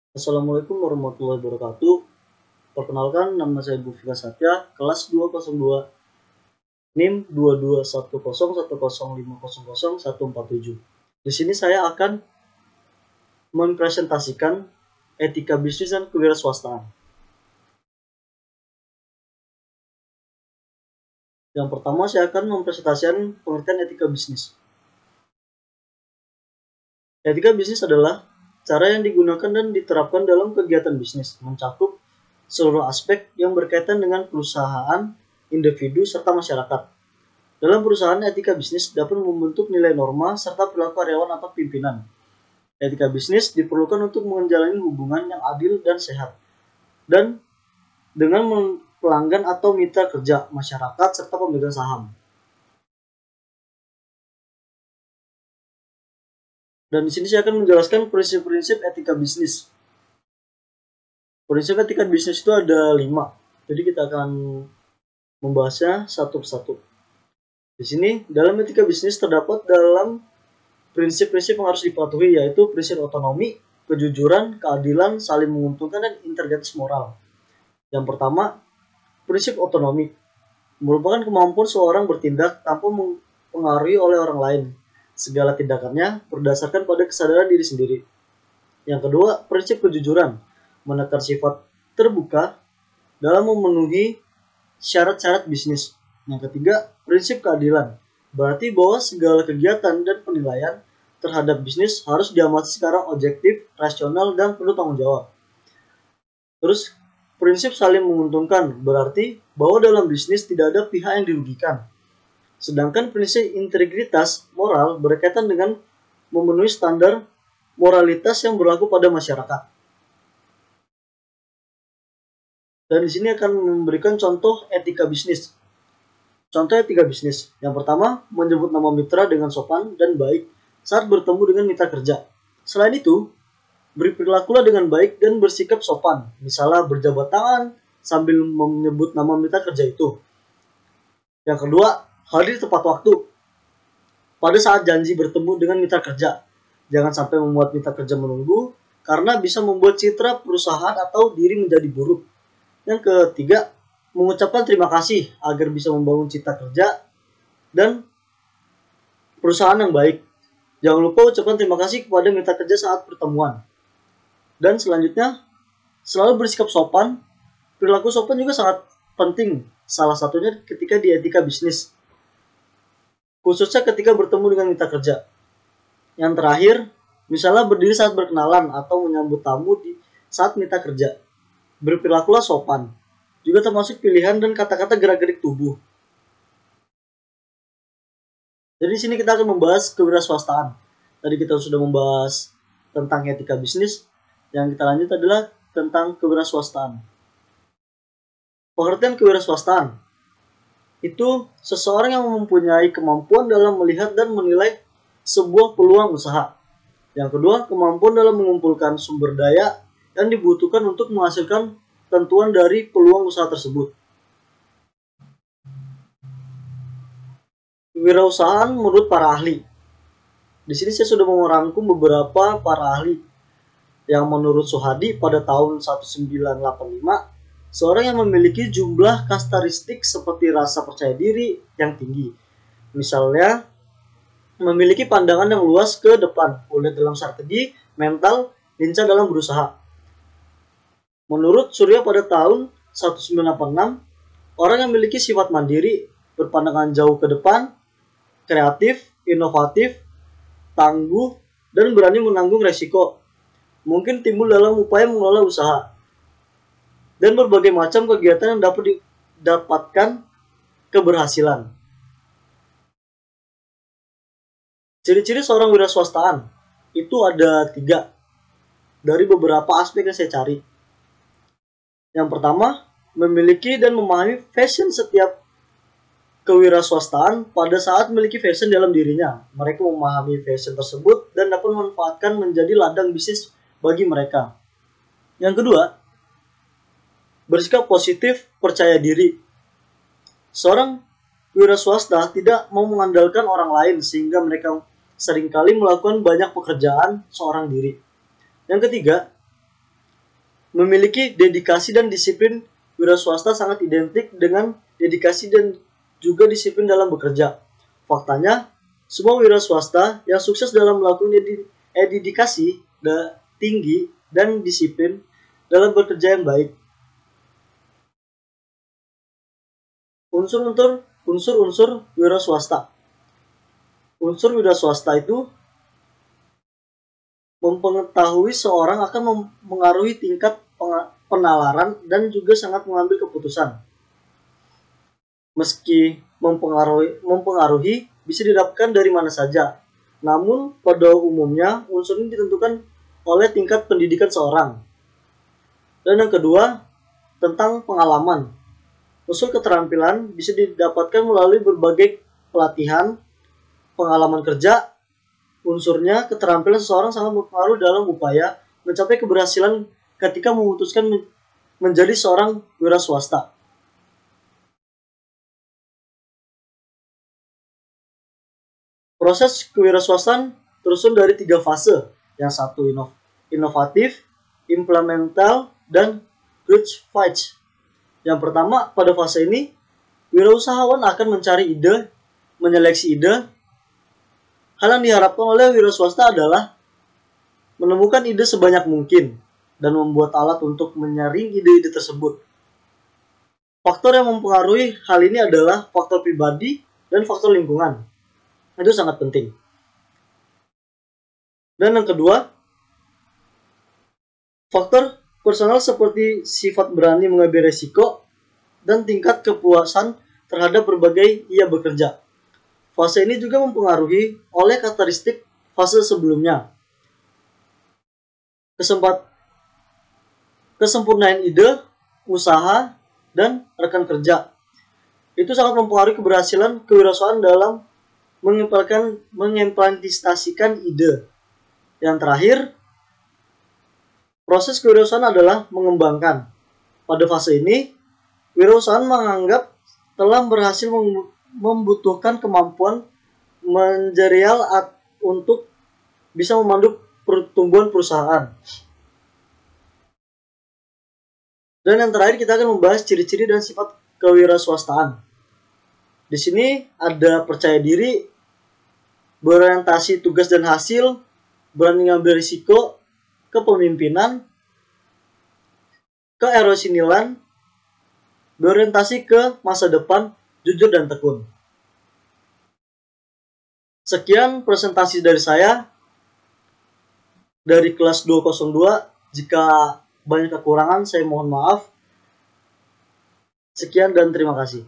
Assalamualaikum warahmatullahi wabarakatuh. Perkenalkan, nama saya Bufika Satya, kelas 202, NIM 221010500147. Di sini saya akan mempresentasikan etika bisnis dan kewirausahaan. Yang pertama, saya akan mempresentasikan pengertian etika bisnis. Etika bisnis adalah cara yang digunakan dan diterapkan dalam kegiatan bisnis, mencakup seluruh aspek yang berkaitan dengan perusahaan, individu, serta masyarakat. Dalam perusahaan, etika bisnis dapat membentuk nilai norma serta perilaku karyawan atau pimpinan. Etika bisnis diperlukan untuk menjalani hubungan yang adil dan sehat, dan dengan pelanggan atau mitra kerja, masyarakat, serta pemegang saham. Dan di sini saya akan menjelaskan prinsip-prinsip etika bisnis. Prinsip etika bisnis itu ada 5. Jadi kita akan membahasnya satu persatu. Di sini, dalam etika bisnis terdapat dalam prinsip-prinsip yang harus dipatuhi, yaitu prinsip otonomi, kejujuran, keadilan, saling menguntungkan, dan integritas moral. Yang pertama, prinsip otonomi merupakan kemampuan seorang bertindak tanpa mempengaruhi oleh orang lain. Segala tindakannya berdasarkan pada kesadaran diri sendiri. Yang kedua, prinsip kejujuran menekan sifat terbuka dalam memenuhi syarat-syarat bisnis. Yang ketiga, prinsip keadilan berarti bahwa segala kegiatan dan penilaian terhadap bisnis harus diamati secara objektif, rasional, dan penuh tanggung jawab. Terus, prinsip saling menguntungkan berarti bahwa dalam bisnis tidak ada pihak yang dirugikan. Sedangkan prinsip integritas moral berkaitan dengan memenuhi standar moralitas yang berlaku pada masyarakat. Dan di sini akan memberikan contoh etika bisnis. Contoh etika bisnis. Yang pertama, menyebut nama mitra dengan sopan dan baik saat bertemu dengan mitra kerja. Selain itu, berperilakulah dengan baik dan bersikap sopan. Misalnya berjabat tangan sambil menyebut nama mitra kerja itu. Yang kedua, hadir tepat waktu. Pada saat janji bertemu dengan mitra kerja, jangan sampai membuat mitra kerja menunggu karena bisa membuat citra perusahaan atau diri menjadi buruk. Yang ketiga, mengucapkan terima kasih agar bisa membangun citra kerja dan perusahaan yang baik. Jangan lupa ucapkan terima kasih kepada mitra kerja saat pertemuan. Dan selanjutnya, selalu bersikap sopan. Perilaku sopan juga sangat penting. Salah satunya ketika di etika bisnis, khususnya ketika bertemu dengan mitra kerja. Yang terakhir, misalnya berdiri saat berkenalan atau menyambut tamu di saat mitra kerja. Berperilakulah sopan. Juga termasuk pilihan dan kata-kata gerak-gerik tubuh. Jadi di sini kita akan membahas kewirausahaan. Tadi kita sudah membahas tentang etika bisnis. Yang kita lanjut adalah tentang kewirausahaan. Pengertian kewirausahaan itu seseorang yang mempunyai kemampuan dalam melihat dan menilai sebuah peluang usaha. Yang kedua, kemampuan dalam mengumpulkan sumber daya yang dibutuhkan untuk menghasilkan tentuan dari peluang usaha tersebut. Kewirausahaan menurut para ahli. Di sini saya sudah merangkum beberapa para ahli yang menurut Suhadi pada tahun 1985, seorang yang memiliki jumlah karakteristik seperti rasa percaya diri yang tinggi. Misalnya, memiliki pandangan yang luas ke depan, ulet dalam strategi, mental, lincah dalam berusaha. Menurut Surya pada tahun 1986, orang yang memiliki sifat mandiri, berpandangan jauh ke depan, kreatif, inovatif, tangguh, dan berani menanggung resiko, mungkin timbul dalam upaya mengelola usaha, dan berbagai macam kegiatan yang dapat didapatkan keberhasilan. Ciri-ciri seorang wirausahaan itu ada 3 dari beberapa aspek yang saya cari. Yang pertama, memiliki dan memahami fashion. Setiap kewirausahaan pada saat memiliki fashion dalam dirinya. Mereka memahami fashion tersebut dan dapat memanfaatkan menjadi ladang bisnis bagi mereka. Yang kedua, bersikap positif, percaya diri. Seorang wirausaha tidak mau mengandalkan orang lain sehingga mereka seringkali melakukan banyak pekerjaan seorang diri. Yang ketiga, memiliki dedikasi dan disiplin. Wira swasta sangat identik dengan dedikasi dan juga disiplin dalam bekerja. Faktanya, semua wira swasta yang sukses dalam melakukan dedikasi tinggi dan disiplin dalam bekerja yang baik. Unsur-unsur wira swasta. Unsur wira swasta itu mengetahui seorang akan mengaruhi tingkat penalaran dan juga sangat mengambil keputusan. Meski mempengaruhi bisa didapatkan dari mana saja. Namun pada umumnya unsur ini ditentukan oleh tingkat pendidikan seorang. Dan yang kedua, tentang pengalaman. Unsur keterampilan bisa didapatkan melalui berbagai pelatihan, pengalaman kerja. Unsurnya keterampilan seseorang sangat berpengaruh dalam upaya mencapai keberhasilan ketika memutuskan menjadi seorang wira swasta. Proses kewirausahaan tersusun dari 3 fase. Yang satu inovatif, implemental, dan growth phase. Yang pertama, pada fase ini, wirausahawan akan mencari ide, menyeleksi ide. Hal yang diharapkan oleh wira swasta adalah menemukan ide sebanyak mungkin dan membuat alat untuk menyaring ide-ide tersebut. Faktor yang mempengaruhi hal ini adalah faktor pribadi dan faktor lingkungan. Itu sangat penting. Dan yang kedua, faktor personal seperti sifat berani mengambil resiko dan tingkat kepuasan terhadap berbagai ia bekerja. Fase ini juga mempengaruhi oleh karakteristik fase sebelumnya. Kesempurnaan ide, usaha, dan rekan kerja. Itu sangat mempengaruhi keberhasilan kewirausahaan dalam mengimplementasikan ide. Yang terakhir, proses kewirausahaan adalah mengembangkan. Pada fase ini, wirausahaan menganggap telah berhasil membutuhkan kemampuan manajerial untuk bisa memandu pertumbuhan perusahaan. Dan yang terakhir kita akan membahas ciri-ciri dan sifat kewirausahaan. Di sini ada percaya diri, berorientasi tugas dan hasil, berani ngambil risiko, kepemimpinan, keerosinilan, berorientasi ke masa depan, jujur dan tekun. Sekian presentasi dari saya dari kelas 202. Jika banyak kekurangan saya mohon maaf. Sekian dan terima kasih.